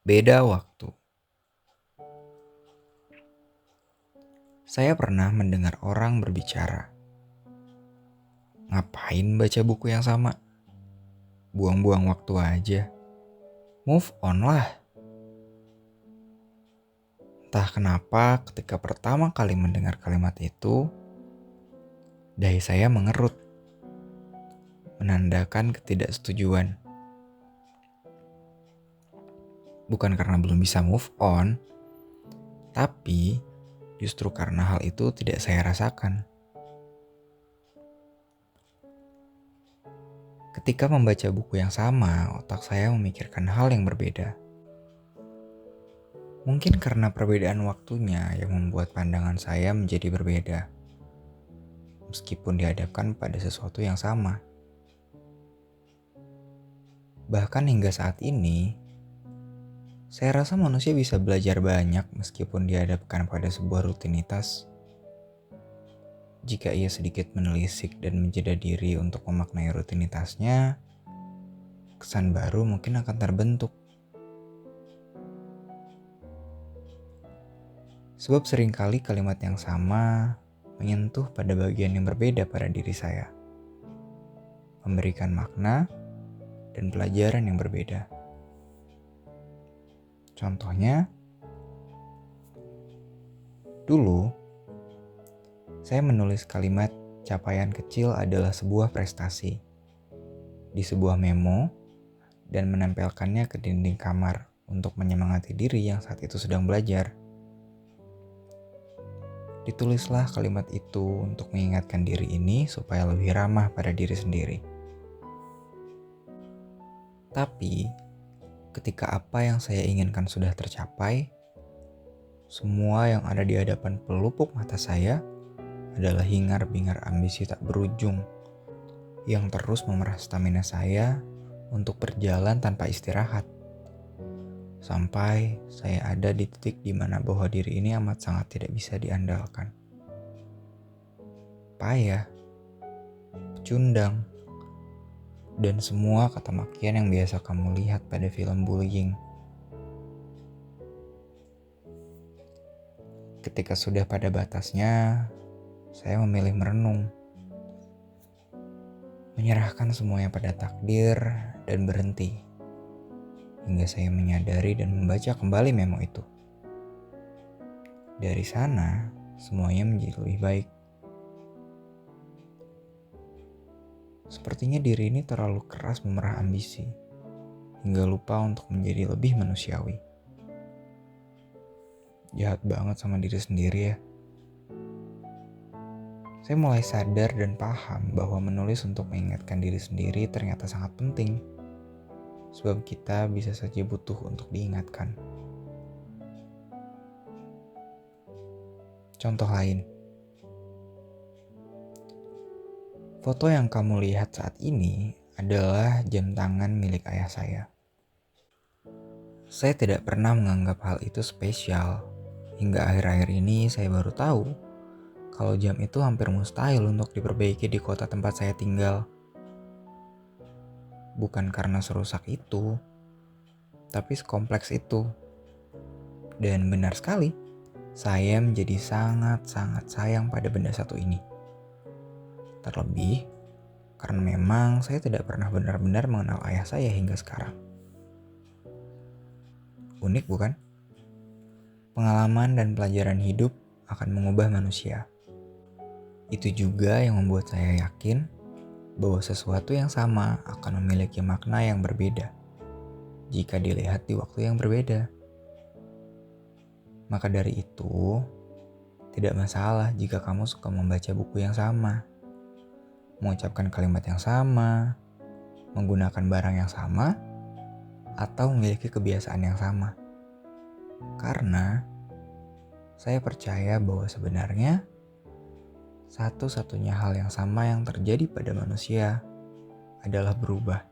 Beda waktu. Saya pernah mendengar orang berbicara, ngapain baca buku yang sama? Buang-buang waktu aja. Move on lah. Entah kenapa ketika pertama kali mendengar kalimat itu, dahi saya mengerut, menandakan ketidaksetujuan. Bukan karena belum bisa move on, tapi justru karena hal itu tidak saya rasakan. Ketika membaca buku yang sama, otak saya memikirkan hal yang berbeda. Mungkin karena perbedaan waktunya yang membuat pandangan saya menjadi berbeda, meskipun dihadapkan pada sesuatu yang sama. Bahkan hingga saat ini, saya rasa manusia bisa belajar banyak meskipun dihadapkan pada sebuah rutinitas. Jika ia sedikit menelisik dan menjeda diri untuk memaknai rutinitasnya, kesan baru mungkin akan terbentuk. Sebab seringkali kalimat yang sama menyentuh pada bagian yang berbeda pada diri saya, memberikan makna dan pelajaran yang berbeda. Contohnya, dulu saya menulis kalimat capaian kecil adalah sebuah prestasi di sebuah memo dan menempelkannya ke dinding kamar untuk menyemangati diri yang saat itu sedang belajar. Ditulislah kalimat itu untuk mengingatkan diri ini supaya lebih ramah pada diri sendiri. Tapi, ketika apa yang saya inginkan sudah tercapai, semua yang ada di hadapan pelupuk mata saya adalah hingar-bingar ambisi tak berujung yang terus memerah stamina saya untuk berjalan tanpa istirahat. Sampai saya ada di titik di mana bahwa diri ini amat sangat tidak bisa diandalkan. Payah, pecundang, dan semua kata makian yang biasa kamu lihat pada film bullying. Ketika sudah pada batasnya, saya memilih merenung, menyerahkan semuanya pada takdir dan berhenti. Hingga saya menyadari dan membaca kembali memo itu. Dari sana, semuanya menjadi lebih baik. Sepertinya diri ini terlalu keras memerah ambisi, hingga lupa untuk menjadi lebih manusiawi. Jahat banget sama diri sendiri ya. Saya mulai sadar dan paham bahwa menulis untuk mengingatkan diri sendiri ternyata sangat penting. Sebab kita bisa saja butuh untuk diingatkan. Contoh lain. Foto yang kamu lihat saat ini adalah jam tangan milik ayah saya. Saya tidak pernah menganggap hal itu spesial. Hingga akhir-akhir ini saya baru tahu kalau jam itu hampir mustahil untuk diperbaiki di kota tempat saya tinggal. Bukan karena serusak itu, tapi sekompleks itu. Dan benar sekali, saya menjadi sangat-sangat sayang pada benda satu ini. Terlebih, karena memang saya tidak pernah benar-benar mengenal ayah saya hingga sekarang. Unik bukan? Pengalaman dan pelajaran hidup akan mengubah manusia. Itu juga yang membuat saya yakin bahwa sesuatu yang sama akan memiliki makna yang berbeda jika dilihat di waktu yang berbeda. Maka dari itu, tidak masalah jika kamu suka membaca buku yang sama, mengucapkan kalimat yang sama, menggunakan barang yang sama, atau memiliki kebiasaan yang sama. Karena saya percaya bahwa sebenarnya satu-satunya hal yang sama yang terjadi pada manusia adalah berubah.